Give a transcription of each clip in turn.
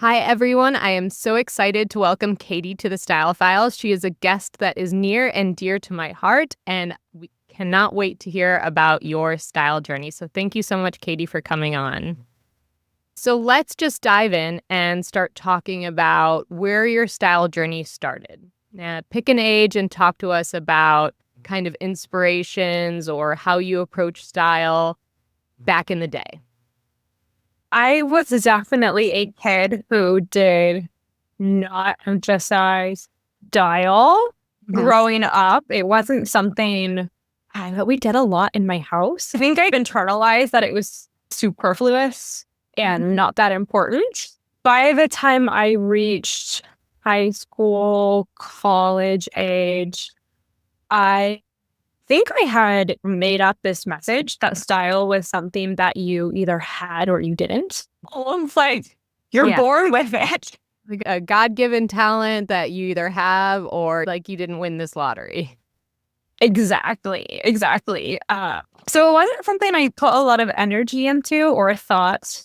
Hi, everyone. I am so excited to welcome Katie to the Style Files. She is a guest that is near and dear to my heart, and we cannot wait to hear about your style journey. So thank you so much, Katie, for coming on. So let's just dive in and start talking about where your style journey started. Now, pick an age and talk to us about kind of inspirations or how you approach style back in the day. I was definitely a kid who did not emphasize style growing up. It wasn't something that we did a lot in my house. I think I internalized that it was superfluous and not that important. By the time I reached high school, college age, I think I had made up this message that style was something that you either had or you didn't. Almost like you're born with it. Like a God-given talent that you either have or like you didn't win this lottery. Exactly. So it wasn't something I put a lot of energy into or thought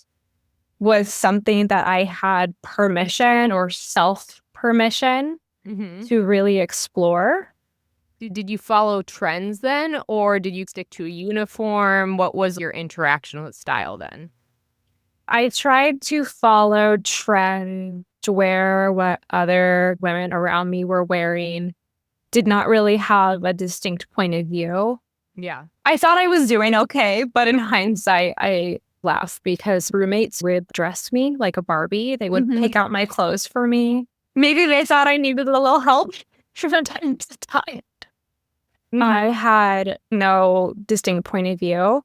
was something that I had permission or self-permission to really explore. Did you follow trends then, or did you stick to a uniform? What was your interaction with style then? I tried to follow trends to wear what other women around me were wearing. Did not really have a distinct point of view. Yeah. I thought I was doing okay, but in hindsight, I laughed because roommates would dress me like a Barbie. They would pick out my clothes for me. Maybe they thought I needed a little help from time to time. I had no distinct point of view.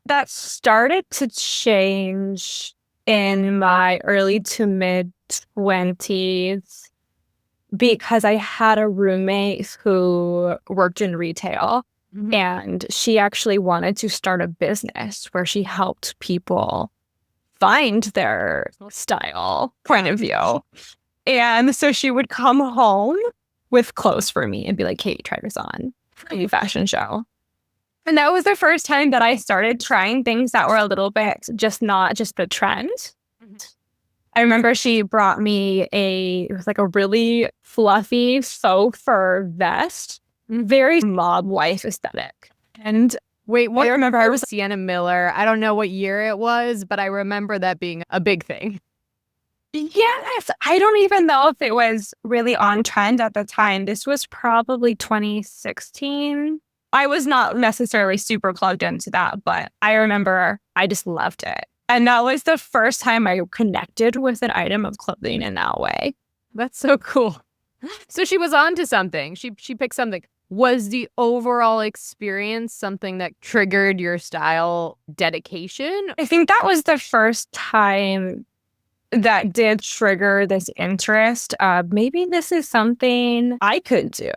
That started to change in my early to mid 20s because I had a roommate who worked in retail and she actually wanted to start a business where she helped people find their style point of view. And so she would come home with clothes for me and be like, "Hey, try this on. A fashion show." And that was the first time that I started trying things that were a little bit not just the trend. I remember she brought me it was like a really fluffy faux fur vest, very mob wife aesthetic. And Wait, what? I remember I was Sienna Miller. I don't know what year it was, but I remember that being a big thing. Yes, I don't even know if it was really on trend at the time. This was probably 2016. I was not necessarily super plugged into that, but I remember I just loved it. And that was the first time I connected with an item of clothing in that way. That's so cool. So she was onto something. She picked something. Was the overall experience something that triggered your style dedication? I think that was the first time that did trigger this interest. Maybe this is something I could do.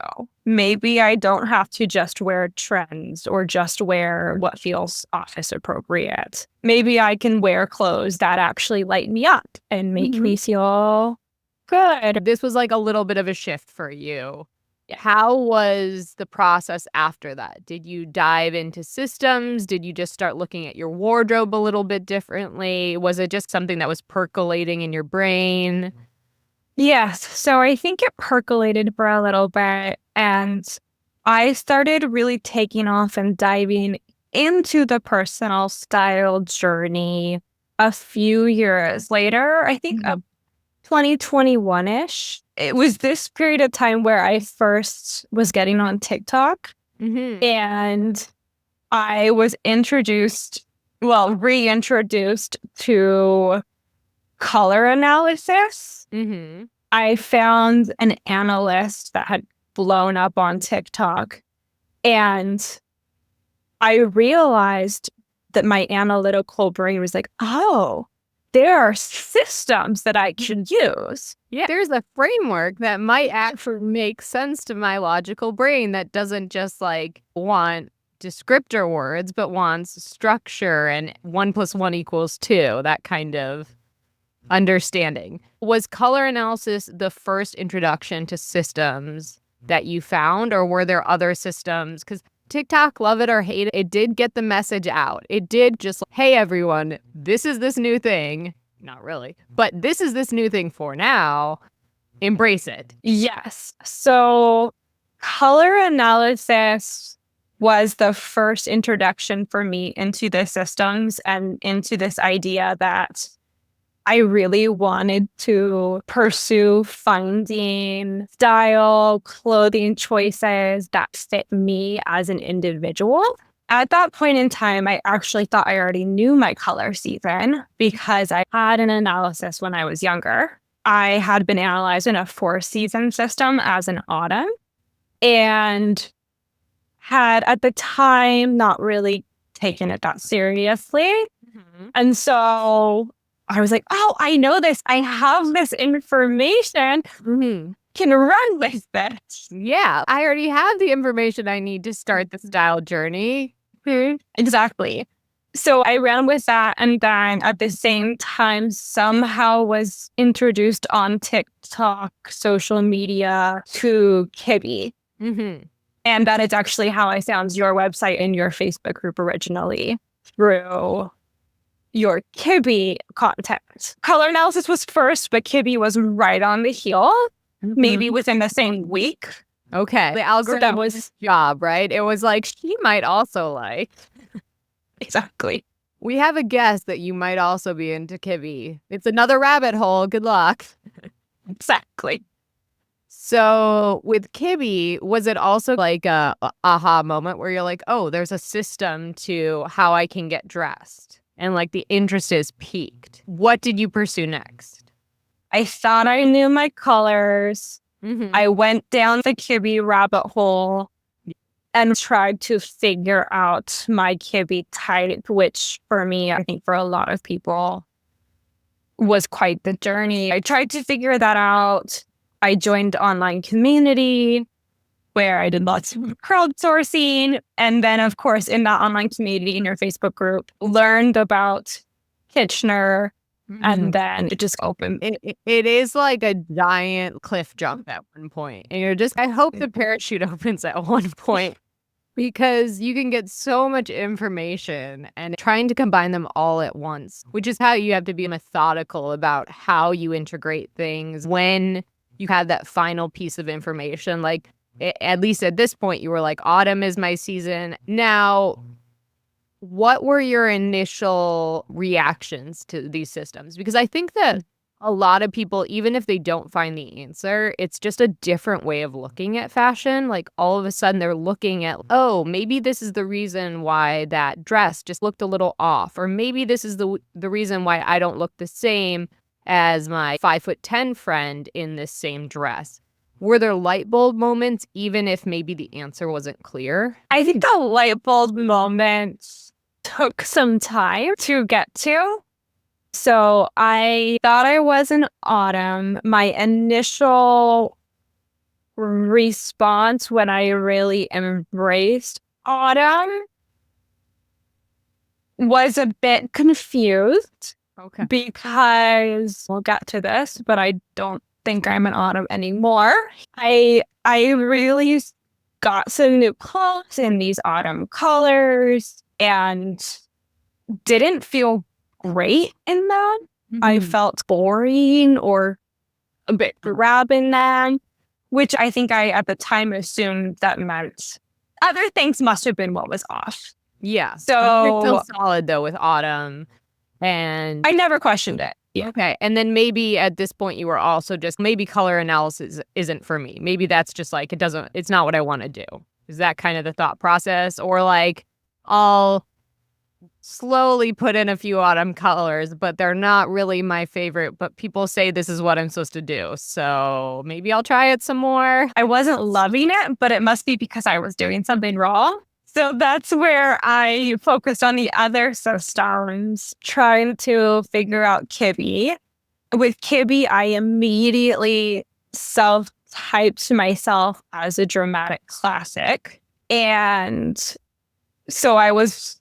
Maybe I don't have to just wear trends or just wear what feels office appropriate. Maybe I can wear clothes that actually light me up and make me feel good. This was like a little bit of a shift for you. How was the process after that? Did you dive into systems? Did you just start looking at your wardrobe a little bit differently? Was it just something that was percolating in your brain? Yes. So I think it percolated for a little bit and I started really taking off and diving into the personal style journey a few years later. I think 2021-ish. It was this period of time where I first was getting on TikTok and I was reintroduced to color analysis. I found an analyst that had blown up on TikTok and I realized that my analytical brain was like, oh, there are systems that I can use. Yeah, there's a framework that might actually make sense to my logical brain that doesn't just like want descriptor words, but wants structure and 1 + 1 = 2, that kind of understanding. Was color analysis the first introduction to systems that you found, or were there other systems? Because TikTok, love it or hate it, it did get the message out. It did just, hey, everyone, this is this new thing. not really. But this is this new thing for now. Embrace it. Yes. So color analysis was the first introduction for me into the systems and into this idea that I really wanted to pursue finding style, clothing choices that fit me as an individual. At that point in time, I actually thought I already knew my color season because I had an analysis when I was younger. I had been analyzed in a 4-season system as an autumn and had at the time not really taken it that seriously. Mm-hmm. And so I was like, oh, I know this. I have this information. Mm-hmm. Can run with it. Yeah, I already have the information I need to start the style journey. Exactly. So I ran with that, and then at the same time somehow was introduced on TikTok, social media to Kibbe. Mm-hmm. And that is actually how I found your website and your Facebook group originally, through your Kibbe content. Color analysis was first, but Kibbe was right on the heel, maybe within the same week. Okay. The algorithm that was his job, right? It was like, she might also like. Exactly. We have a guess that you might also be into Kibbe. It's another rabbit hole. Good luck. Exactly. So with Kibbe, was it also like a aha moment where you're like, oh, there's a system to how I can get dressed? And like the interest is piqued. What did you pursue next? I thought I knew my colors. Mm-hmm. I went down the Kibbe rabbit hole and tried to figure out my Kibbe type, which for me, I think for a lot of people, was quite the journey. I tried to figure that out. I joined online community where I did lots of crowdsourcing. And then, of course, in that online community, in your Facebook group, learned about Kitchener. Mm-hmm. And then it just opened. It is like a giant cliff jump at one point. And you're just, I hope the parachute opens at one point because you can get so much information and trying to combine them all at once, which is how you have to be methodical about how you integrate things when you have that final piece of information. Like, at least at this point, you were like, autumn is my season. Now, what were your initial reactions to these systems? Because I think that a lot of people, even if they don't find the answer, it's just a different way of looking at fashion. Like all of a sudden they're looking at, oh, maybe this is the reason why that dress just looked a little off. Or maybe this is the reason why I don't look the same as my 5'10" friend in this same dress. Were there light bulb moments, even if maybe the answer wasn't clear? I think the light bulb moments took some time to get to. So I thought I was an autumn. My initial response when I really embraced autumn was a bit confused. Okay. Because we'll get to this, but I don't think I'm an autumn anymore. I really got some new clothes in these autumn colors and didn't feel great in them. Mm-hmm. I felt boring or a bit drab in them, which I think I at the time assumed that meant other things must have been what was off. Yeah. So I feel solid though with autumn. And I never questioned it. Yeah. Okay. And then maybe at this point you were also just, maybe color analysis isn't for me. Maybe that's just like, it's not what I want to do. Is that kind of the thought process? Or like, I'll slowly put in a few autumn colors, but they're not really my favorite, but people say this is what I'm supposed to do. So maybe I'll try it some more. I wasn't loving it, but it must be because I was doing something wrong. So that's where I focused on the other systems, trying to figure out Kibbe. With Kibbe, I immediately self-typed myself as a dramatic classic. And so I was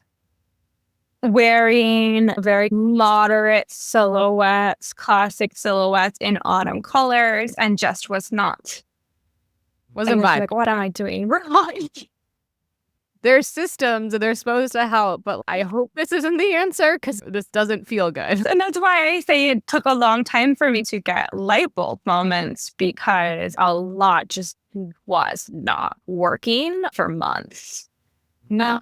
wearing very moderate silhouettes, classic silhouettes in autumn colors, and just wasn't vibing. Like, what am I doing wrong? There's systems and they're supposed to help, but I hope this isn't the answer because this doesn't feel good. And that's why I say it took a long time for me to get light bulb moments, because a lot just was not working for months. No.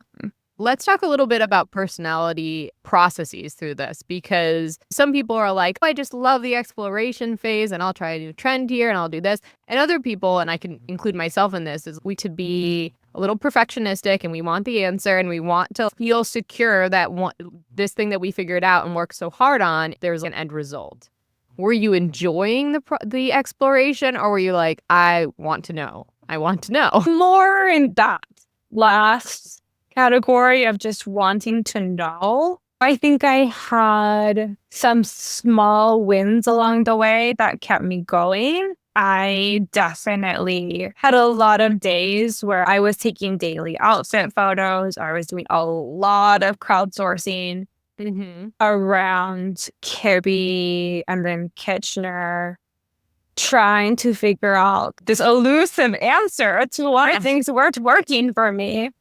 Let's talk a little bit about personality processes through this, because some people are like, I just love the exploration phase and I'll try a new trend here and I'll do this. And other people, and I can include myself in this, is we to be a little perfectionistic and we want the answer and we want to feel secure that this thing that we figured out and worked so hard on, there's an end result. Were you enjoying the exploration, or were you like, I want to know. More in that last category of just wanting to know. I think I had some small wins along the way that kept me going. I definitely had a lot of days where I was taking daily outfit photos. I was doing a lot of crowdsourcing around Kibbe and then Kitchener, trying to figure out this elusive answer to why things weren't working for me.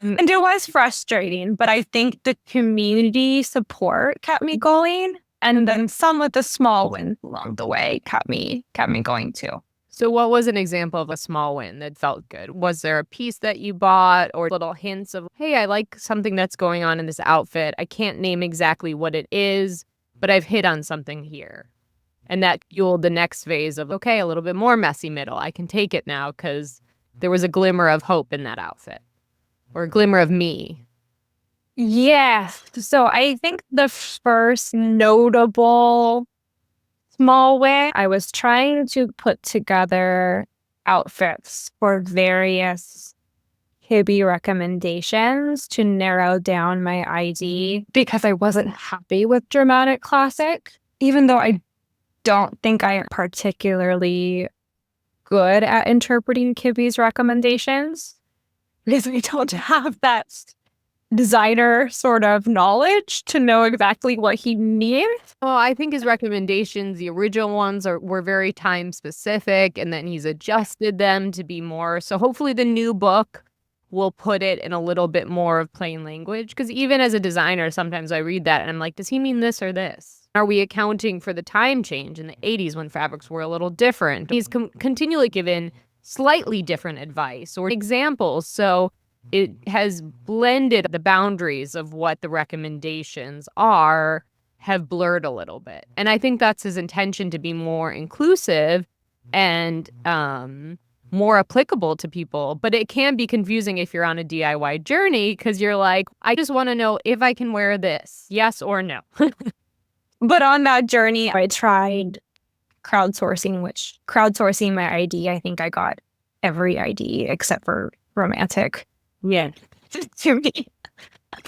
And it was frustrating, but I think the community support kept me going. And then some of the small wins along the way kept me going too. So what was an example of a small win that felt good? Was there a piece that you bought or little hints of, hey, I like something that's going on in this outfit. I can't name exactly what it is, but I've hit on something here. And that fueled the next phase of, okay, a little bit more messy middle. I can take it now because there was a glimmer of hope in that outfit. Or a glimmer of me. Yes. So I think the first notable small win, I was trying to put together outfits for various Kibbe recommendations to narrow down my ID, because I wasn't happy with Dramatic Classic, even though I don't think I am particularly good at interpreting Kibbe's recommendations, because we don't have that designer sort of knowledge to know exactly what he needs. Well, I think his recommendations, the original ones, were very time specific, and then he's adjusted them to be more. So hopefully the new book will put it in a little bit more of plain language. Because even as a designer, sometimes I read that and I'm like, does he mean this or this? Are we accounting for the time change in the 80s when fabrics were a little different? He's continually given slightly different advice or examples. So it has blended the boundaries of what the recommendations have blurred a little bit. And I think that's his intention, to be more inclusive and more applicable to people. But it can be confusing if you're on a DIY journey, because you're like, I just want to know if I can wear this, yes or no. But on that journey, I tried crowdsourcing my ID. I think I got every ID except for romantic. Yeah. To me.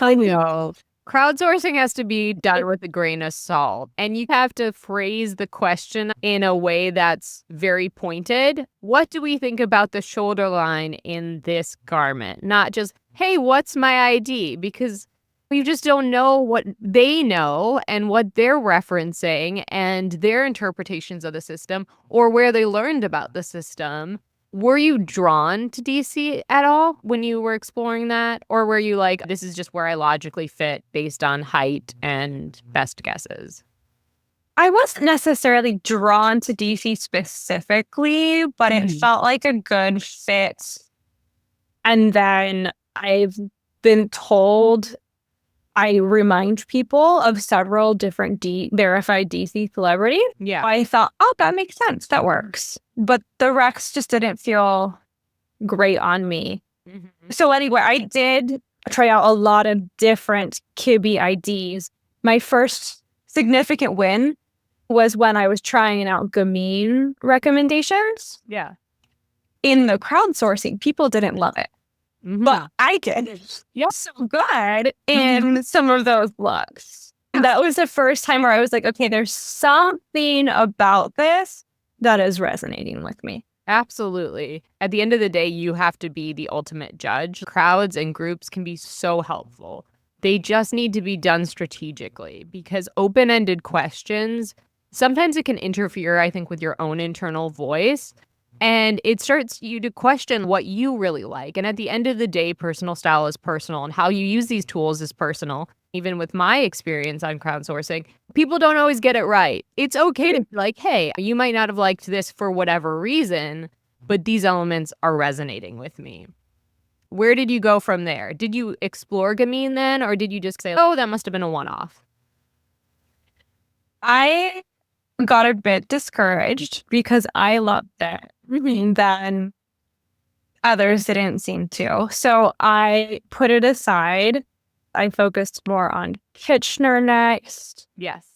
I know. Crowdsourcing has to be done with a grain of salt, and you have to phrase the question in a way that's very pointed. What do we think about the shoulder line in this garment? Not just, hey, what's my ID? Because you just don't know what they know and what they're referencing and their interpretations of the system, or where they learned about the system. Were you drawn to DC at all when you were exploring that? Or were you like, this is just where I logically fit based on height and best guesses? I wasn't necessarily drawn to DC specifically, but it felt like a good fit. And then I've been told I remind people of several different verified DC celebrities. Yeah. I thought, oh, that makes sense. That works. But the Rex just didn't feel great on me. So anyway, I did try out a lot of different Kibbe IDs. My first significant win was when I was trying out gamine recommendations. Yeah. In the crowdsourcing, people didn't love it. But I did. Yeah. So good in some of those looks. That was the first time where I was like, okay, there's something about this that is resonating with me. Absolutely. At the end of the day, you have to be the ultimate judge. Crowds and groups can be so helpful. They just need to be done strategically, because open-ended questions, sometimes it can interfere, I think, with your own internal voice. And it starts you to question what you really like. And at the end of the day, personal style is personal, and how you use these tools is personal. Even with my experience on crowdsourcing, people don't always get it right. It's okay to be like, hey, you might not have liked this for whatever reason, but these elements are resonating with me. Where did you go from there? Did you explore gamine then, or did you just say, oh, that must have been a one-off? I got a bit discouraged because I loved it. Then others didn't seem to. So I put it aside. I focused more on Kitchener next. Yes.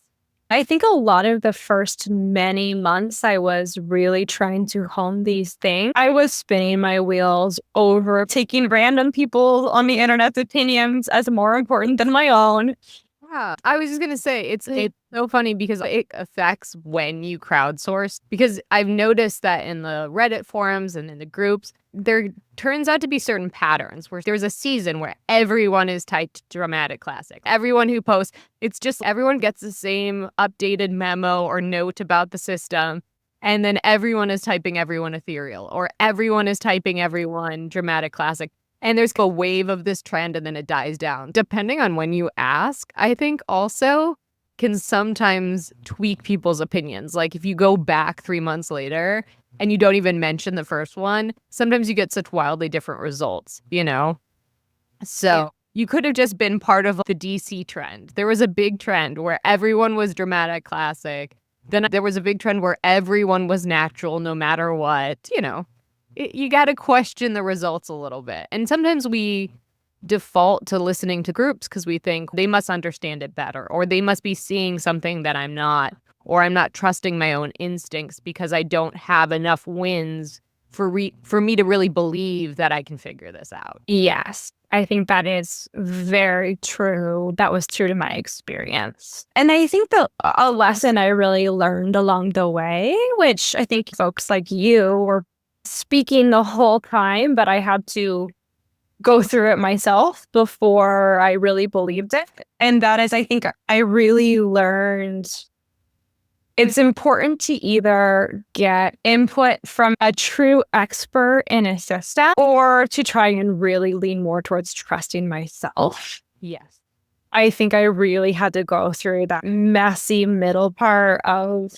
I think a lot of the first many months I was really trying to hone these things. I was spinning my wheels over taking random people on the internet's opinions as more important than my own. Yeah, I was just gonna say it's so funny because it affects when you crowdsource, because I've noticed that in the Reddit forums and in the groups, there turns out to be certain patterns where there's a season where everyone is typed dramatic classic. Everyone who posts, it's just everyone gets the same updated memo or note about the system. And then everyone is typing everyone ethereal, or everyone is typing everyone dramatic classic. And there's a wave of this trend and then it dies down. Depending on when you ask, I think also can sometimes tweak people's opinions. Like if you go back 3 months later and you don't even mention the first one, sometimes you get such wildly different results, you know? So you could have just been part of the DC trend. There was a big trend where everyone was dramatic classic. Then there was a big trend where everyone was natural no matter what, you know? You got to question the results a little bit. And sometimes we default to listening to groups because we think they must understand it better, or they must be seeing something that I'm not, or I'm not trusting my own instincts because I don't have enough wins for me to really believe that I can figure this out. Yes, I think that is very true. That was true to my experience. And I think a lesson I really learned along the way, which I think folks like you were speaking the whole time, but I had to go through it myself before I really believed it. And that is, I think I really learned it's important to either get input from a true expert in a system or to try and really lean more towards trusting myself. Yes. I think I really had to go through that messy middle part of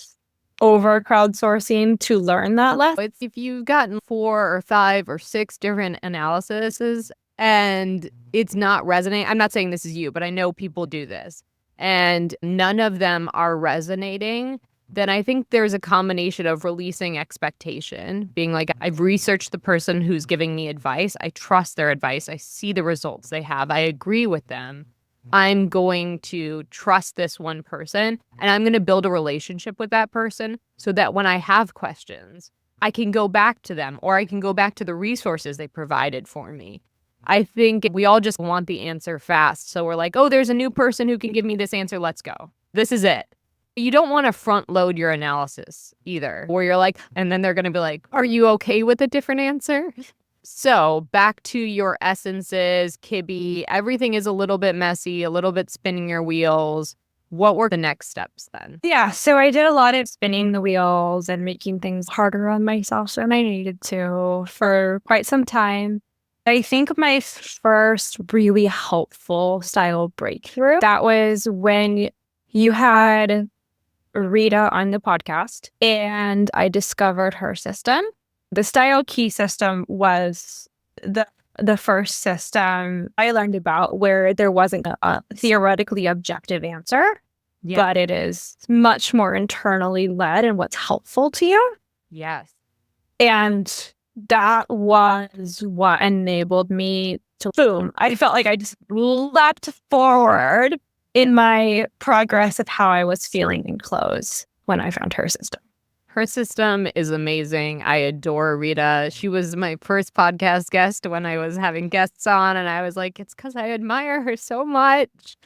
over crowdsourcing to learn that lesson. It's if you've gotten 4 or 5 or 6 different analyses and it's not resonating. I'm not saying this is you, but I know people do this and none of them are resonating. Then I think there's a combination of releasing expectation, being like, I've researched the person who's giving me advice. I trust their advice. I see the results they have. I agree with them. I'm going to trust this one person and I'm going to build a relationship with that person so that when I have questions, I can go back to them or I can go back to the resources they provided for me. I think we all just want the answer fast. So we're like, oh, there's a new person who can give me this answer. Let's go. This is it. You don't want to front load your analysis either, where you're like, and then they're going to be like, are you okay with a different answer? So back to your essences, Kibbe, everything is a little bit messy, a little bit spinning your wheels. What were the next steps then? Yeah, so I did a lot of spinning the wheels and making things harder on myself than I needed to for quite some time. I think my first really helpful style breakthrough, that was when you had Arruda on the podcast and I discovered her system. The style key system was the first system I learned about where there wasn't a theoretically objective answer, but it is much more internally led and what's helpful to you. Yes. And that was what enabled me to, boom, I felt like I just leapt forward in my progress of how I was feeling in clothes when I found her system. Her system is amazing. I adore Rita. She was my first podcast guest when I was having guests on, and I was like, it's because I admire her so much.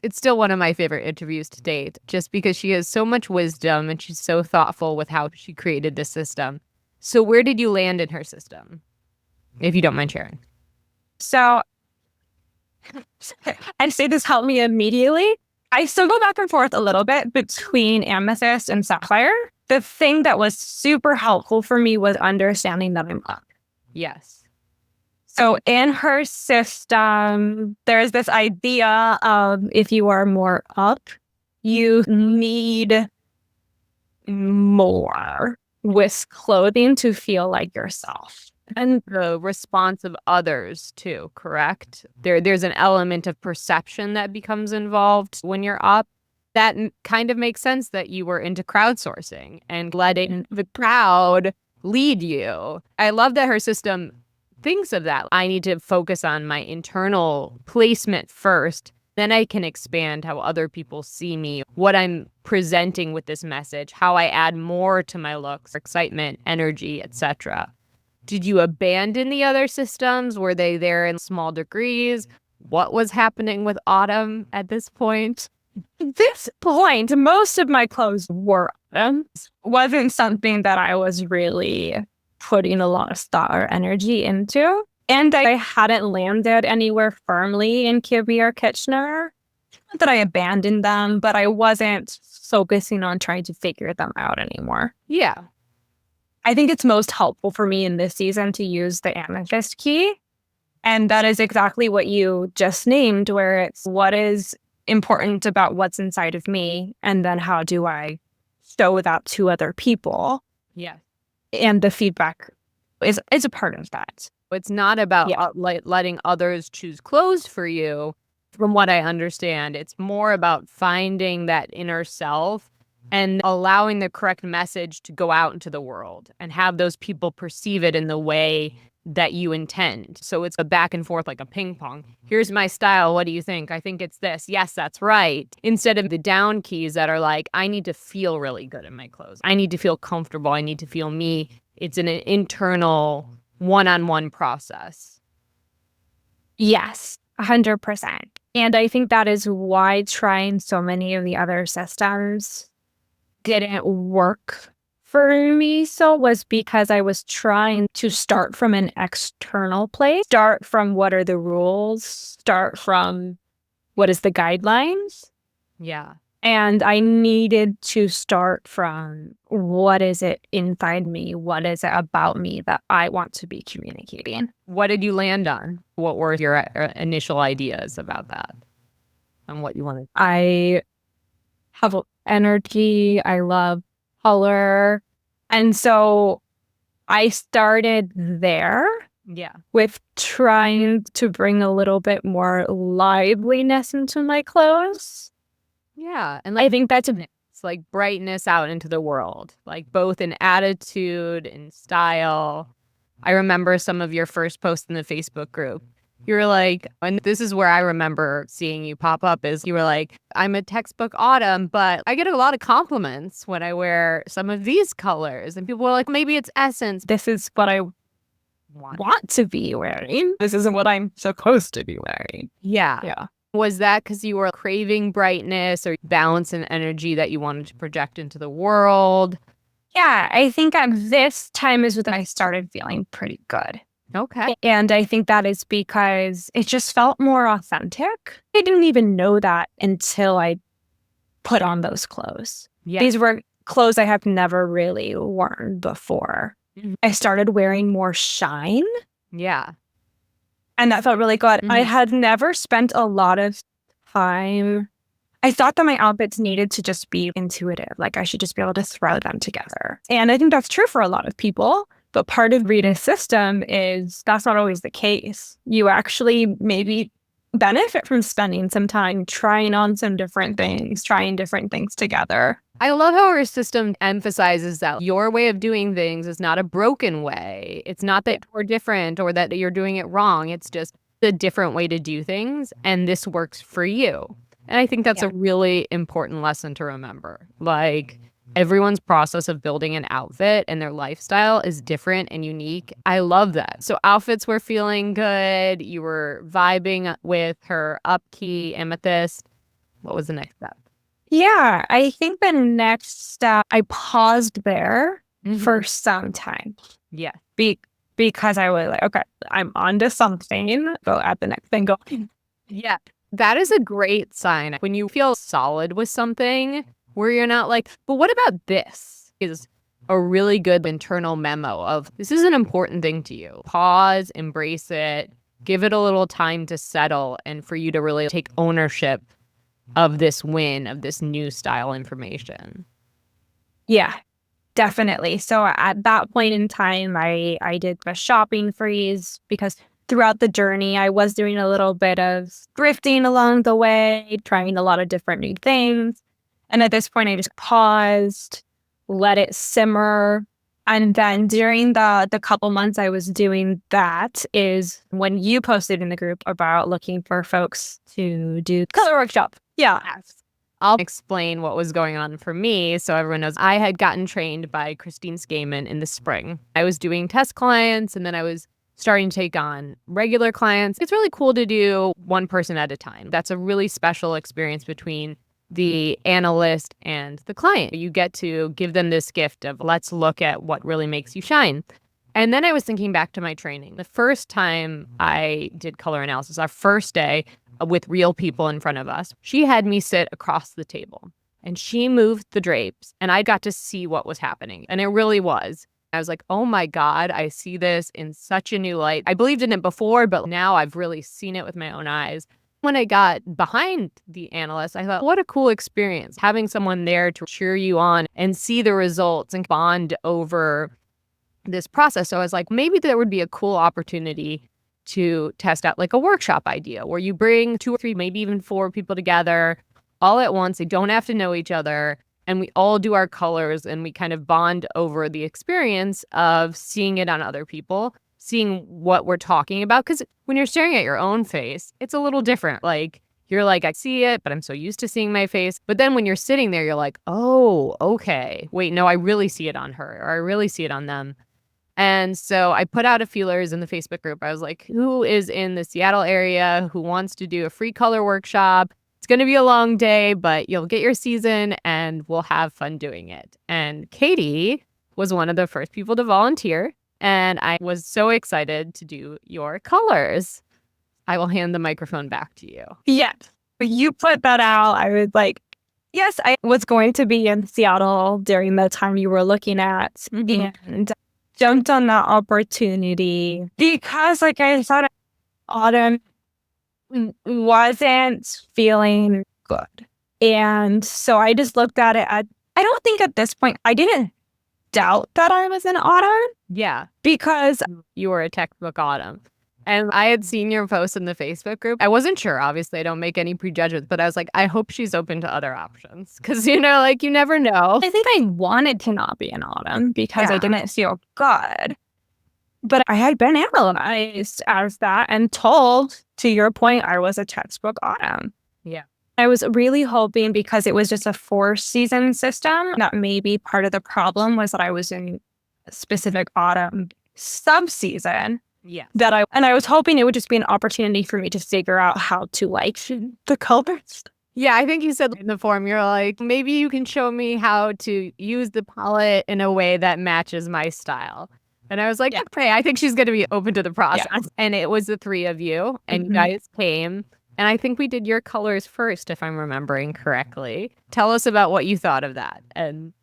It's still one of my favorite interviews to date, just because she has so much wisdom and she's so thoughtful with how she created this system. So where did you land in her system, if you don't mind sharing? So I'd say this helped me immediately. I still go back and forth a little bit between amethyst and sapphire. the thing that was super helpful for me was understanding that I'm up. Yes. So in her system, there's this idea of if you are more up, you need more with clothing to feel like yourself. And the response of others too, correct? There's an element of perception that becomes involved when you're up. That kind of makes sense that you were into crowdsourcing and letting the crowd lead you. I love that her system thinks of that. I need to focus on my internal placement first. Then I can expand how other people see me, what I'm presenting with this message, how I add more to my looks, excitement, energy, etc. Did you abandon the other systems? Were they there in small degrees? What was happening with Autumn at this point? At this point, most of my clothes were Autumn's. Wasn't something that I was really putting a lot of thought or energy into. And I hadn't landed anywhere firmly in Kibbe or Kitchener. Not that I abandoned them, but I wasn't focusing on trying to figure them out anymore. Yeah. I think it's most helpful for me in this season to use the amethyst key. And that is exactly what you just named, where it's what is important about what's inside of me, and then how do I show that to other people? Yeah. And the feedback is a part of that. It's not about letting others choose clothes for you, from what I understand. It's more about finding that inner self and allowing the correct message to go out into the world and have those people perceive it in the way that you intend. So it's a back and forth like a ping pong. Here's my style. What do you think? I think it's this. Yes, that's right. Instead of the down keys that are like, I need to feel really good in my clothes. I need to feel comfortable. I need to feel me. It's an internal one-on-one process. Yes, 100%. And I think that is why trying so many of the other systems didn't work for me. So was because I was trying to start from an external place, start from what are the rules, start from what is the guidelines. Yeah. And I needed to start from what is it inside me? What is it about me that I want to be communicating? What did you land on? What were your initial ideas about that and what you wanted? I have energy. I love color. And so I started there. Yeah. With trying to bring a little bit more liveliness into my clothes. Yeah. And I think that's it's like brightness out into the world, like both in attitude and style. I remember some of your first posts in the Facebook group. You were like, and this is where I remember seeing you pop up, is you were like, I'm a textbook Autumn, but I get a lot of compliments when I wear some of these colors. And people were like, maybe it's Essence. this is what I want to be wearing. This isn't what I'm supposed to be wearing. Yeah. Yeah. Was that because you were craving brightness or balance and energy that you wanted to project into the world? Yeah, I think at this time is when I started feeling pretty good. Okay. And I think that is because it just felt more authentic. I didn't even know that until I put on those clothes. Yeah. These were clothes I have never really worn before. Mhm. I started wearing more shine. Yeah. And that felt really good. I Mhm. had never spent a lot of time. I thought that my outfits needed to just be intuitive. Like I should just be able to throw them together. And I think that's true for a lot of people. But part of Rita's system is that's not always the case. You actually maybe benefit from spending some time trying on some different things, trying different things together. I love how our system emphasizes that your way of doing things is not a broken way. It's not that we're different or that you're doing it wrong. It's just a different way to do things. And this works for you. And I think that's a really important lesson to remember. Like, everyone's process of building an outfit and their lifestyle is different and unique. I love that. So outfits were feeling good. You were vibing with her up key amethyst. What was the next step? Yeah, I think the next step, I paused there for some time. Yeah. Because I was like, okay, I'm onto something. Go at the next thing, go. Yeah. That is a great sign when you feel solid with something where you're not like, but what about this? is a really good internal memo of this is an important thing to you. Pause, embrace it, give it a little time to settle, and for you to really take ownership of this win, of this new style information. Yeah, definitely. So at that point in time, I did a shopping freeze because throughout the journey, I was doing a little bit of thrifting along the way, trying a lot of different new things. And at this point, I just paused, let it simmer. And then during the couple months I was doing that is when you posted in the group about looking for folks to do color workshop. Yeah. I'll explain what was going on for me so everyone knows. I had gotten trained by Christine Skaman in the spring. I was doing test clients, and then I was starting to take on regular clients. It's really cool to do one person at a time. That's a really special experience between the analyst and the client. You get to give them this gift of let's look at what really makes you shine. And then I was thinking back to my training. The first time I did color analysis, our first day with real people in front of us, she had me sit across the table and she moved the drapes and I got to see what was happening. And it really was. I was like, oh my God, I see this in such a new light. I believed in it before, but now I've really seen it with my own eyes. When I got behind the analyst, I thought, what a cool experience. Having someone there to cheer you on and see the results and bond over this process. So I was like, maybe there would be a cool opportunity to test out like a workshop idea where you bring 2 or 3, maybe even 4 people together all at once. They don't have to know each other. And we all do our colors and we kind of bond over the experience of seeing it on other people, seeing what we're talking about. Because when you're staring at your own face, it's a little different. Like, you're like, I see it, but I'm so used to seeing my face. But then when you're sitting there, you're like, oh, okay. Wait, no, I really see it on her, or I really see it on them. And so I put out a feelers in the Facebook group. I was like, who is in the Seattle area who wants to do a free color workshop? It's going to be a long day, but you'll get your season and we'll have fun doing it. And Katie was one of the first people to volunteer. And I was so excited to do your colors. I will hand the microphone back to you. Yes. You put that out. I was like, yes, I was going to be in Seattle during the time you were looking at. Mm-hmm. And jumped on that opportunity because, like I said, autumn wasn't feeling good. And so I just looked at it. I don't think at this point, I didn't doubt that I was in autumn. Yeah. Because you were a textbook autumn. And I had seen your post in the Facebook group. I wasn't sure. Obviously, I don't make any prejudgments, but I was like, I hope she's open to other options. Because, you know, like, you never know. I think I wanted to not be in autumn because I didn't feel good. But I had been analyzed as that and told, to your point, I was a textbook autumn. Yeah. I was really hoping, because it was just a 4-season system, that maybe part of the problem was that I was in a specific autumn subseason. Yeah. And I was hoping it would just be an opportunity for me to figure out how to like the colors. Yeah, I think you said in the forum, you're like, maybe you can show me how to use the palette in a way that matches my style. And I was like, okay, I think she's going to be open to the process. Yeah. And it was the 3 of you, and you guys came. And I think we did your colors first, if I'm remembering correctly. Tell us about what you thought of that and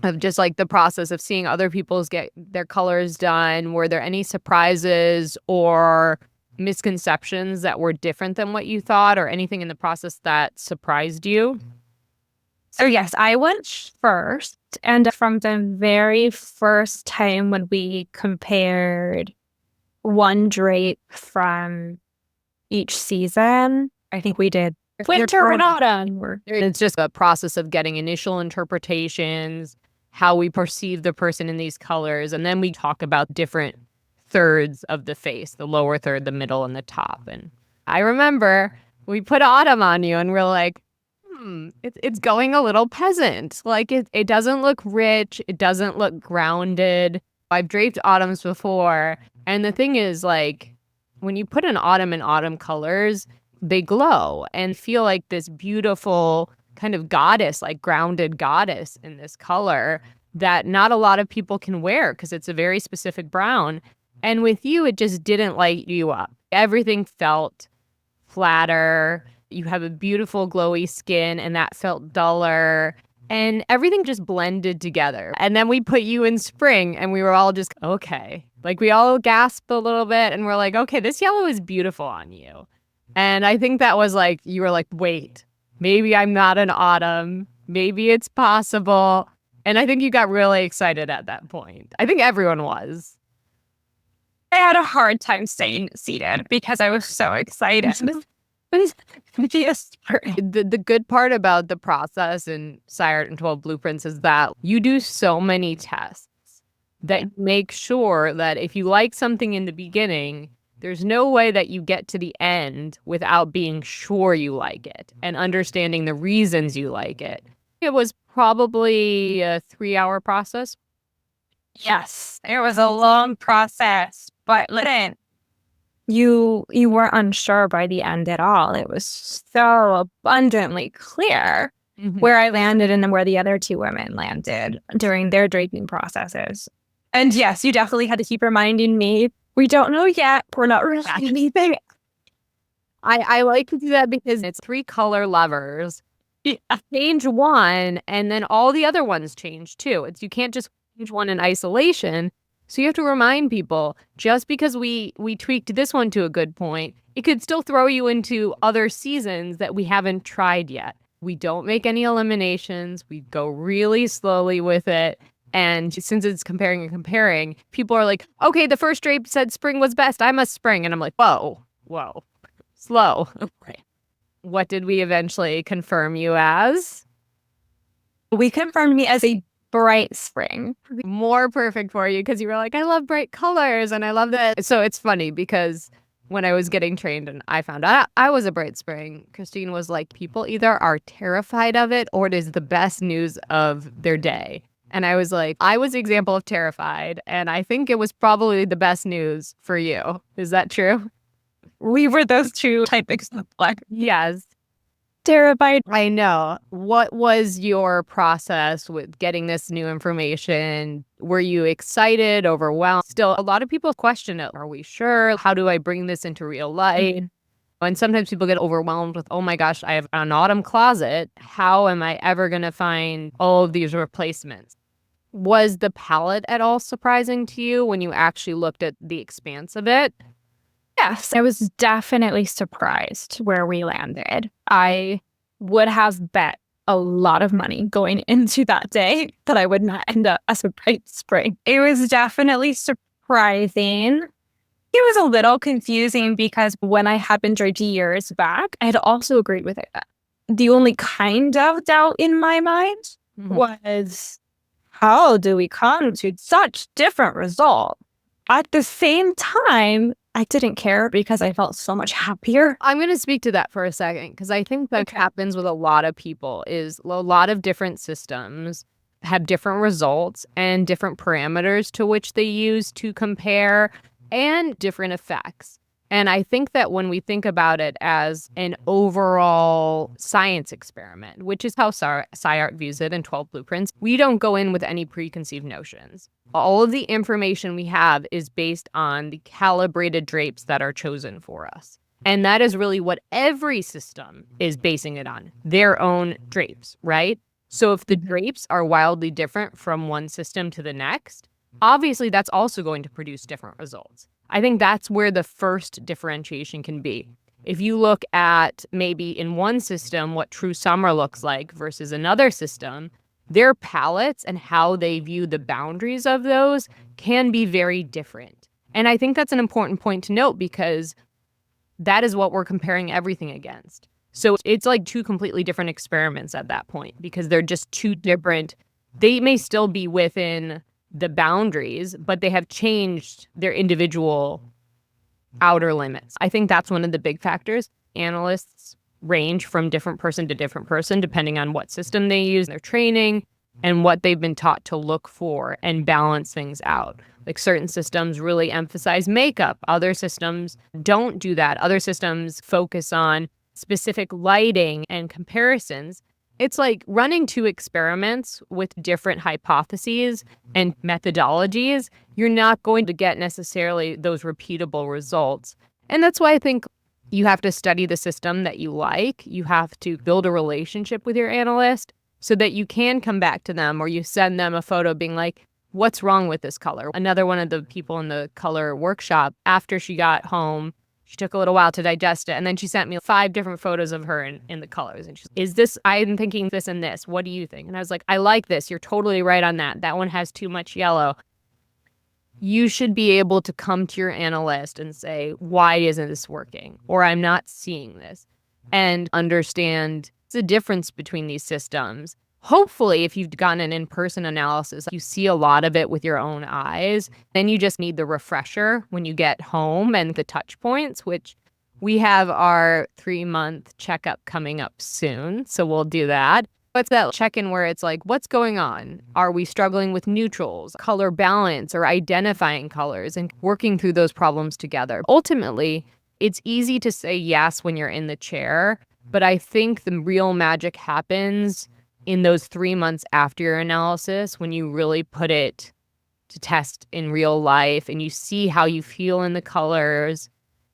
of just like the process of seeing other people's get their colors done. Were there any surprises or misconceptions that were different than what you thought, or anything in the process that surprised you? So yes, I went first. And from the very first time when we compared one drape from each season, I think we did winter and autumn. It's just a process of getting initial interpretations, how we perceive the person in these colors. And then we talk about different thirds of the face, the lower third, the middle, and the top. And I remember we put autumn on you and we're like, it's going a little peasant. Like it doesn't look rich. It doesn't look grounded. I've draped autumns before. And the thing is, like, when you put an autumn in autumn colors, they glow and feel like this beautiful kind of goddess, like grounded goddess in this color that not a lot of people can wear because it's a very specific brown. And with you, it just didn't light you up. Everything felt flatter. You have a beautiful glowy skin and that felt duller. And everything just blended together. And then we put you in spring and we were all just, okay. Like we all gasped a little bit and we're like, okay, this yellow is beautiful on you. And I think that was like, you were like, wait, maybe I'm not an autumn. Maybe it's possible. And I think you got really excited at that point. I think everyone was. I had a hard time staying seated because I was so excited. The good part about the process in SciArt and 12 Blueprints is that you do so many tests that make sure that if you like something in the beginning, there's no way that you get to the end without being sure you like it and understanding the reasons you like it. It was probably a 3-hour process. Yes, it was a long process, but listen, you were unsure by the end at all. It was so abundantly clear where I landed and where the other two women landed during their draping processes. And yes, you definitely had to keep reminding me, we don't know yet. We're not really anything. I like to do that because it's 3 color levers. Yeah. Change one, and then all the other ones change too. You can't just change one in isolation. So you have to remind people, just because we tweaked this one to a good point, it could still throw you into other seasons that we haven't tried yet. We don't make any eliminations. We go really slowly with it. And since it's comparing, people are like, okay, the first drape said spring was best. I must spring. And I'm like, whoa, slow. Right. What did we eventually confirm you as? We confirmed me as a bright spring. More perfect for you because you were like, I love bright colors and I love that. So it's funny because when I was getting trained and I found out I was a bright spring, Christine was like, people either are terrified of it or it is the best news of their day. And I was like, I was the example of terrified. And I think it was probably the best news for you. Is that true? We were those two types of black. Yes. Terrified. I know. What was your process with getting this new information? Were you excited, overwhelmed? Still, a lot of people question it. Are we sure? How do I bring this into real life? And sometimes people get overwhelmed with, oh my gosh, I have an autumn closet. How am I ever going to find all of these replacements? Was the palette at all surprising to you when you actually looked at the expanse of it? Yes, I was definitely surprised where we landed. I would have bet a lot of money going into that day that I would not end up as a bright spring. It was definitely surprising. It was a little confusing because when I had been draped years back, I had also agreed with it. The only kind of doubt in my mind was, how do we come to such different results? At the same time, I didn't care because I felt so much happier. I'm going to speak to that for a second because I think that happens with a lot of people is a lot of different systems have different results and different parameters to which they use to compare and different effects. And I think that when we think about it as an overall science experiment, which is how SciArt views it in 12 Blueprints, we don't go in with any preconceived notions. All of the information we have is based on the calibrated drapes that are chosen for us. And that is really what every system is basing it on, their own drapes, right? So if the drapes are wildly different from one system to the next, obviously that's also going to produce different results. I think that's where the first differentiation can be. If you look at maybe in one system what true summer looks like versus another system, their palettes and how they view the boundaries of those can be very different. And I think that's an important point to note because that is what we're comparing everything against. So it's like two completely different experiments at that point because they're just two different. They may still be within the boundaries, but they have changed their individual outer limits. I think that's one of the big factors. Analysts range from different person to different person, depending on what system they use, their training, and what they've been taught to look for and balance things out. Like certain systems really emphasize makeup. Other systems don't do that. Other systems focus on specific lighting and comparisons. It's like running two experiments with different hypotheses and methodologies. You're not going to get necessarily those repeatable results. And that's why I think you have to study the system that you like. You have to build a relationship with your analyst so that you can come back to them or you send them a photo being like, what's wrong with this color? Another one of the people in the color workshop, after she got home, she took a little while to digest it. And then she sent me 5 different photos of her in the colors. And she's, is this, I'm thinking this and this. What do you think? And I was like, I like this. You're totally right on that. That one has too much yellow. You should be able to come to your analyst and say, why isn't this working? Or I'm not seeing this. And understand the difference between these systems. Hopefully, if you've gotten an in-person analysis, you see a lot of it with your own eyes. Then you just need the refresher when you get home and the touch points, which we have our 3-month checkup coming up soon. So we'll do that. What's that check-in where it's like, what's going on? Are we struggling with neutrals, color balance, or identifying colors and working through those problems together? Ultimately, it's easy to say yes when you're in the chair, but I think the real magic happens in those 3 months after your analysis when you really put it to test in real life and you see how you feel in the colors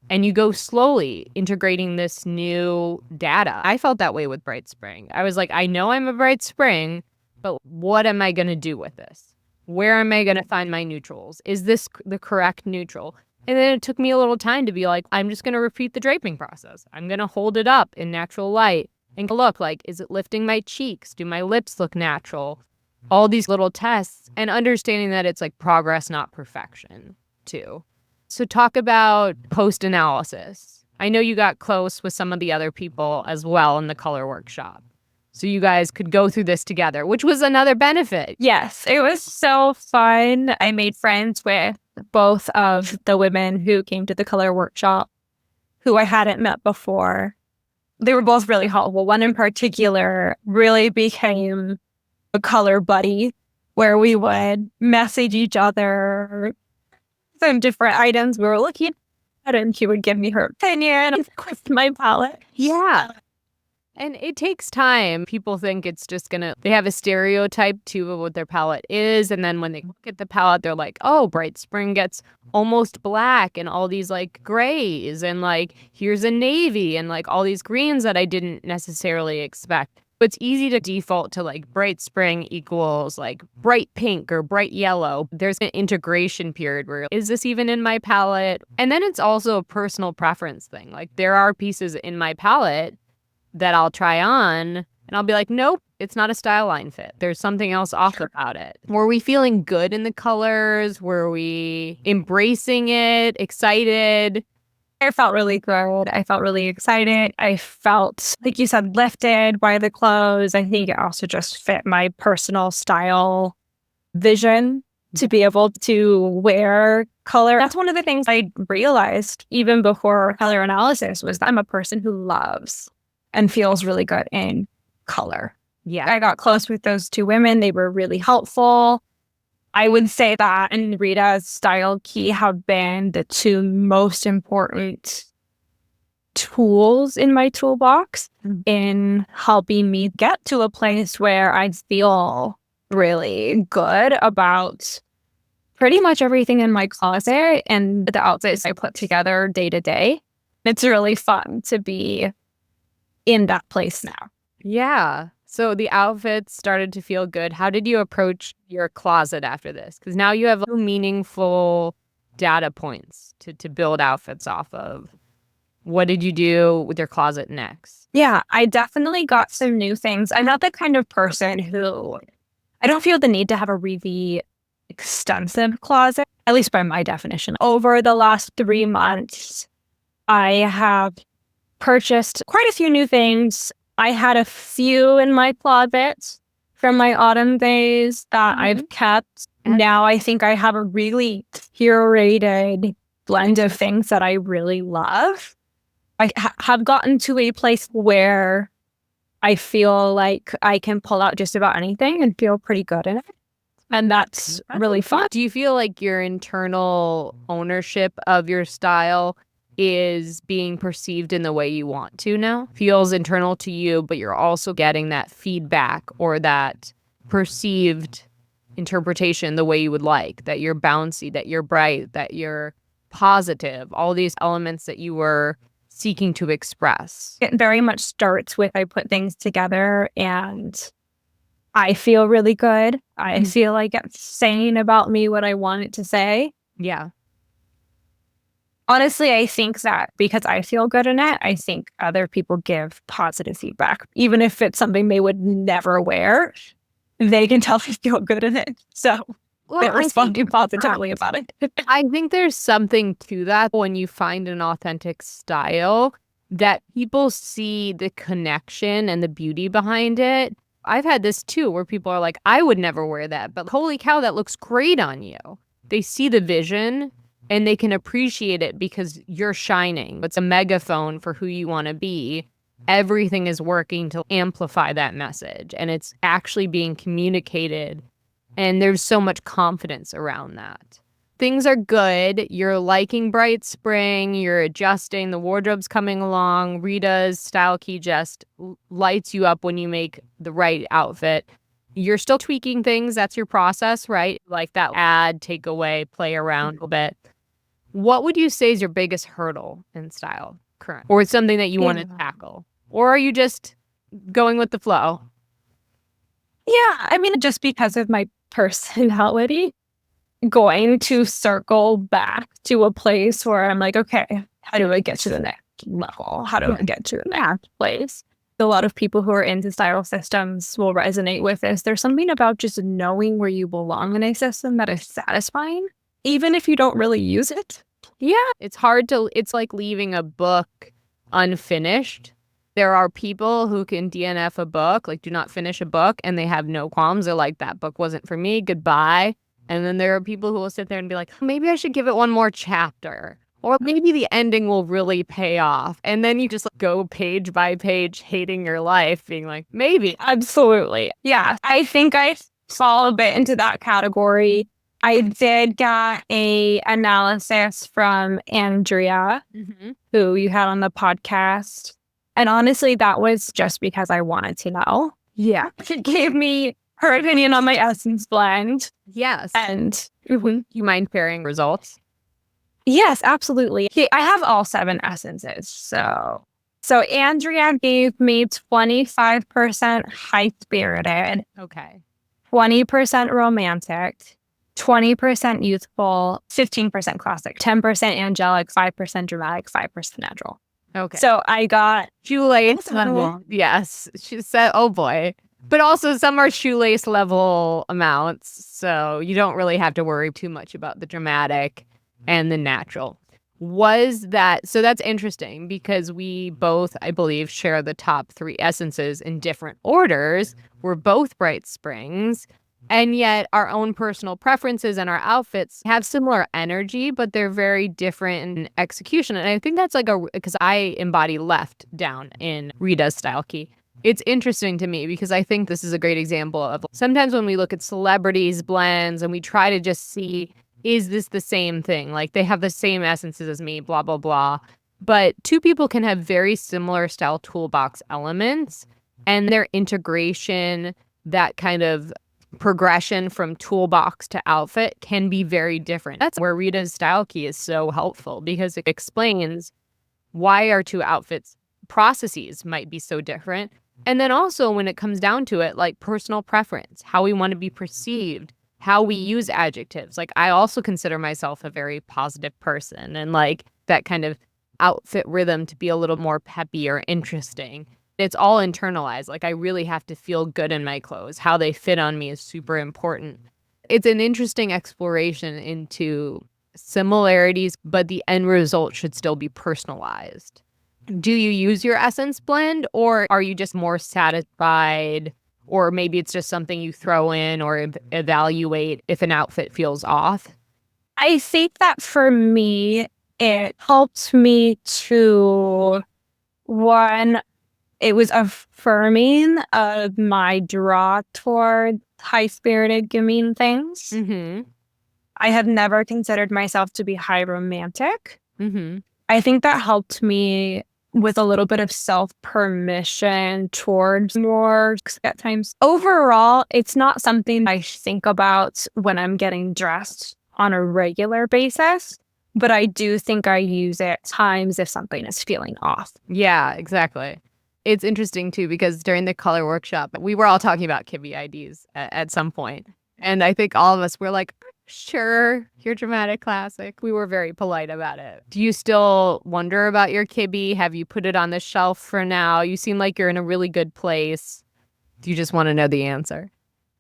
and you go slowly integrating this new data. I felt that way with Bright Spring. I was like, I know I'm a Bright Spring, but what am I going to do with this? Where am I going to find my neutrals? Is this the correct neutral? And then it took me a little time to be like, I'm just going to repeat the draping process. I'm going to hold it up in natural light and look like, is it lifting my cheeks? Do my lips look natural? All these little tests and understanding that it's like progress, not perfection too. So talk about post-analysis. I know you got close with some of the other people as well in the color workshop. So you guys could go through this together, which was another benefit. Yes, it was so fun. I made friends with both of the women who came to the color workshop who I hadn't met before. They were both really helpful. One in particular really became a color buddy where we would message each other some different items we were looking at, and she would give me her opinion with my palette. Yeah. And it takes time. People think it's just they have a stereotype too of what their palette is. And then when they look at the palette, they're like, oh, Bright Spring gets almost black and all these like grays and like here's a navy and like all these greens that I didn't necessarily expect. But it's easy to default to like Bright Spring equals like bright pink or bright yellow. There's an integration period where is this even in my palette? And then it's also a personal preference thing. Like there are pieces in my palette that I'll try on and I'll be like, nope, it's not a style line fit. There's something else off about it. Were we feeling good in the colors? Were we embracing it, excited? I felt really good. I felt really excited. I felt, like you said, lifted by the clothes. I think it also just fit my personal style vision to be able to wear color. That's one of the things I realized even before color analysis was that I'm a person who loves and feels really good in color. Yeah. I got close with those 2 women. They were really helpful. I would say that and Rita's style key have been the 2 most important tools in my toolbox in helping me get to a place where I feel really good about pretty much everything in my closet and the outfits I put together day to day. It's really fun to be in that place now. Yeah. So the outfits started to feel good. How did you approach your closet after this? Because now you have meaningful data points to build outfits off of. What did you do with your closet next? Yeah, I definitely got some new things. I'm not the kind of person who, I don't feel the need to have a really extensive closet, at least by my definition. Over the last 3 months, I have purchased quite a few new things. I had a few in my closet from my autumn days that I've kept. Now I think I have a really curated blend of things that I really love. I have gotten to a place where I feel like I can pull out just about anything and feel pretty good in it. And that's really fun. Do you feel like your internal ownership of your style is being perceived in the way you want to now? Feels internal to you, but you're also getting that feedback or that perceived interpretation the way you would like, that you're bouncy, that you're bright, that you're positive, all these elements that you were seeking to express. It very much starts with I put things together and I feel really good. I feel like it's saying about me what I want it to say. Yeah. Honestly, I think that because I feel good in it, I think other people give positive feedback. Even if it's something they would never wear, they can tell they feel good in it. So they're responding positively about it. I think there's something to that when you find an authentic style that people see the connection and the beauty behind it. I've had this too, where people are like, I would never wear that, but holy cow, that looks great on you. They see the vision and they can appreciate it because you're shining. It's a megaphone for who you want to be. Everything is working to amplify that message, and it's actually being communicated. And there's so much confidence around that. Things are good. You're liking Bright Spring. You're adjusting. The wardrobe's coming along. Rita's style key just lights you up when you make the right outfit. You're still tweaking things. That's your process, right? Like that add, take away, play around a little bit. What would you say is your biggest hurdle in style current? Or it's something that you want to tackle? Or are you just going with the flow? Yeah, I mean, just because of my personality, going to circle back to a place where I'm like, okay, how do I get to the next level? How do I get to the next place? A lot of people who are into style systems will resonate with this. There's something about just knowing where you belong in a system that is satisfying, even if you don't really use it. Yeah, it's like leaving a book unfinished. There are people who can DNF a book, like do not finish a book, and they have no qualms. They're like, that book wasn't for me, goodbye. And then there are people who will sit there and be like, maybe I should give it one more chapter. Or maybe the ending will really pay off. And then you just go page by page hating your life, being like, maybe. Absolutely. Yeah, I think I fall a bit into that category. I did get a analysis from Andrea, who you had on the podcast. And honestly, that was just because I wanted to know. Yeah. She gave me her opinion on my essence blend. Yes. And you mind sharing results? Yes, absolutely. I have all 7 essences. So Andrea gave me 25% high-spirited. Okay. 20% romantic, 20% youthful, 15% classic, 10% angelic, 5% dramatic, 5% natural. Okay. So I got shoelace level. Yes. She said, oh boy. But also some are shoelace level amounts. So you don't really have to worry too much about the dramatic and the natural. So that's interesting because we both, I believe, share the top 3 essences in different orders. We're both Bright Springs. And yet our own personal preferences and our outfits have similar energy, but they're very different in execution. And I think that's because I embody left down in Rita's style key. It's interesting to me because I think this is a great example of sometimes when we look at celebrities' blends and we try to just see, is this the same thing? Like they have the same essences as me, blah, blah, blah. But 2 people can have very similar style toolbox elements and their integration, that kind of progression from toolbox to outfit can be very different. That's where Rita's style key is so helpful because it explains why our 2 outfits processes might be so different. And then also when it comes down to it, like personal preference, how we want to be perceived, how we use adjectives. Like I also consider myself a very positive person and like that kind of outfit rhythm to be a little more peppy or interesting. It's all internalized. Like I really have to feel good in my clothes. How they fit on me is super important. It's an interesting exploration into similarities, but the end result should still be personalized. Do you use your essence blend or are you just more satisfied? Or maybe it's just something you throw in or evaluate if an outfit feels off? I think that for me, it helps me to, one, it was affirming of my draw toward high-spirited gamine things. I have never considered myself to be high romantic. I think that helped me with a little bit of self-permission towards more at times. Overall, it's not something I think about when I'm getting dressed on a regular basis, but I do think I use it times if something is feeling off. Yeah, exactly. It's interesting too, because during the color workshop, we were all talking about Kibbe IDs at some point. And I think all of us were like, sure, your dramatic classic. We were very polite about it. Do you still wonder about your Kibbe? Have you put it on the shelf for now? You seem like you're in a really good place. Do you just want to know the answer?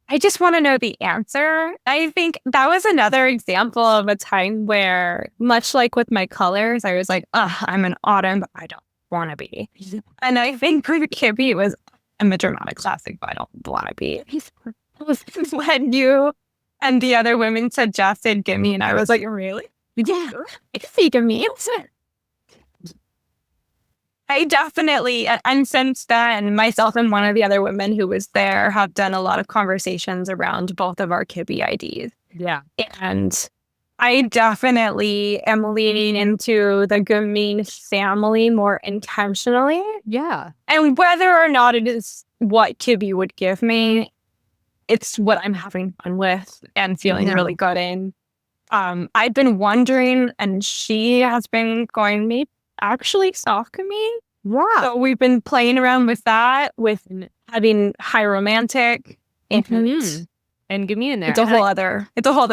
I just want to know the answer. I think that was another example of a time where, much like with my colors, I was like, I'm an autumn, but I don't want to be. And I think with Kibbe, it was, I'm a dramatic classic, but I don't want to be. When you and the other women suggested gamine, I was like, really? Yeah, I can see gamine. I definitely, and since then, myself and one of the other women who was there have done a lot of conversations around both of our Kibbe IDs. Yeah. And I definitely am leaning into the gamine family more intentionally. Yeah. And whether or not it is what Kibbe would give me, it's what I'm having fun with and feeling really good in. I've been wondering, and she has been going, maybe actually soft gamine. Yeah. So we've been playing around with that, with having high romantic and gamine in there. It's a whole other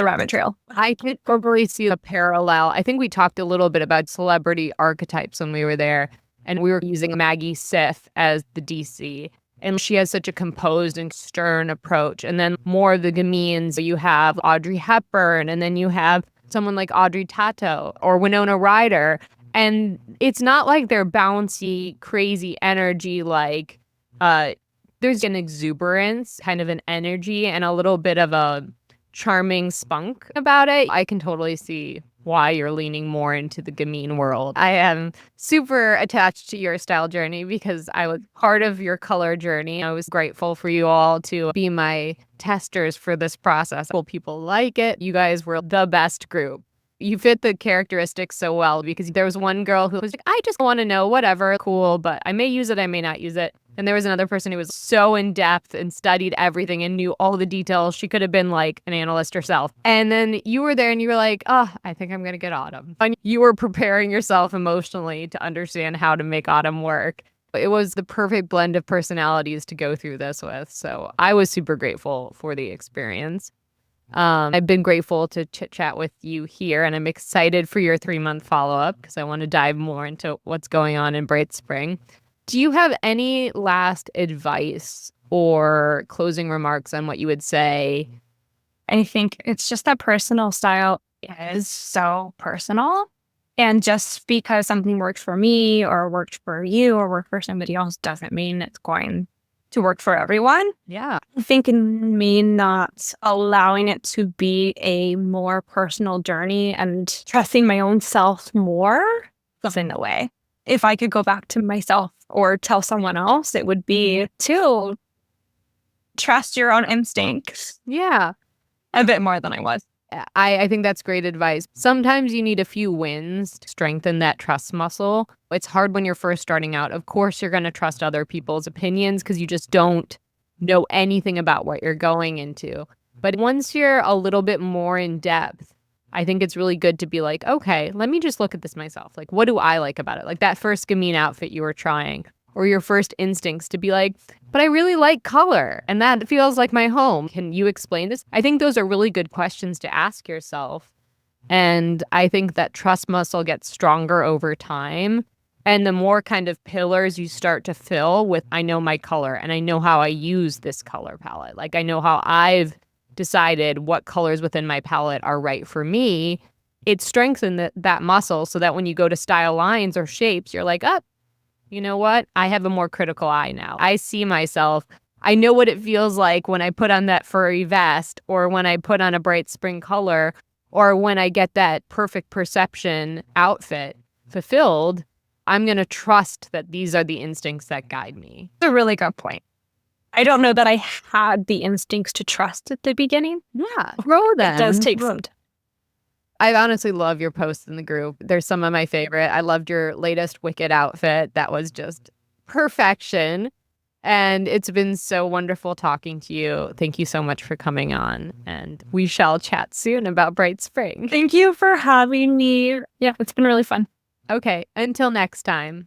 rabbit trail. I could probably see a parallel. I think we talked a little bit about celebrity archetypes when we were there, and we were using Maggie Sif as the DC. And she has such a composed and stern approach. And then more of the gamines, you have Audrey Hepburn, and then you have someone like Audrey Tato or Winona Ryder. And it's not like they're bouncy, crazy energy. Like there's an exuberance, kind of an energy, and a little bit of a charming spunk about it. I can totally see why you're leaning more into the gamine world. I am super attached to your style journey because I was part of your color journey. I was grateful for you all to be my testers for this process. Well, people like it. You guys were the best group. You fit the characteristics so well because there was one girl who was like, I just want to know, whatever, cool, but I may use it, I may not use it. And there was another person who was so in depth and studied everything and knew all the details. She could have been like an analyst herself. And then you were there and you were like, I think I'm going to get autumn. And you were preparing yourself emotionally to understand how to make autumn work. It was the perfect blend of personalities to go through this with. So I was super grateful for the experience. I've been grateful to chit chat with you here, and I'm excited for your 3-month follow-up because I want to dive more into what's going on in Bright Spring. Do you have any last advice or closing remarks on what you would say? I think it's just that personal style is so personal. And just because something works for me or worked for you or worked for somebody else doesn't mean it's going to work for everyone. Yeah. I think in me not allowing it to be a more personal journey and trusting my own self more was in a way. If I could go back to myself or tell someone else, it would be to trust your own instincts. Yeah. A bit more than I was. I think that's great advice. Sometimes you need a few wins to strengthen that trust muscle. It's hard when you're first starting out. Of course, you're going to trust other people's opinions because you just don't know anything about what you're going into. But once you're a little bit more in depth, I think it's really good to be like, okay, let me just look at this myself. Like, what do I like about it? Like that first gamine outfit you were trying, or your first instincts to be like, but I really like color and that feels like my home. Can you explain this? I think those are really good questions to ask yourself. And I think that trust muscle gets stronger over time. And the more kind of pillars you start to fill with, I know my color and I know how I use this color palette. Like I know how I've decided what colors within my palette are right for me. It strengthens that muscle so that when you go to style lines or shapes, you're like, you know what? I have a more critical eye now. I see myself. I know what it feels like when I put on that furry vest or when I put on a bright spring color or when I get that perfect perception outfit fulfilled. I'm going to trust that these are the instincts that guide me. That's a really good point. I don't know that I had the instincts to trust at the beginning. Yeah. Grow them. It does take some time. I honestly love your posts in the group. They're some of my favorite. I loved your latest Wicked outfit. That was just perfection. And it's been so wonderful talking to you. Thank you so much for coming on. And we shall chat soon about Bright Spring. Thank you for having me. Yeah, it's been really fun. Okay, until next time.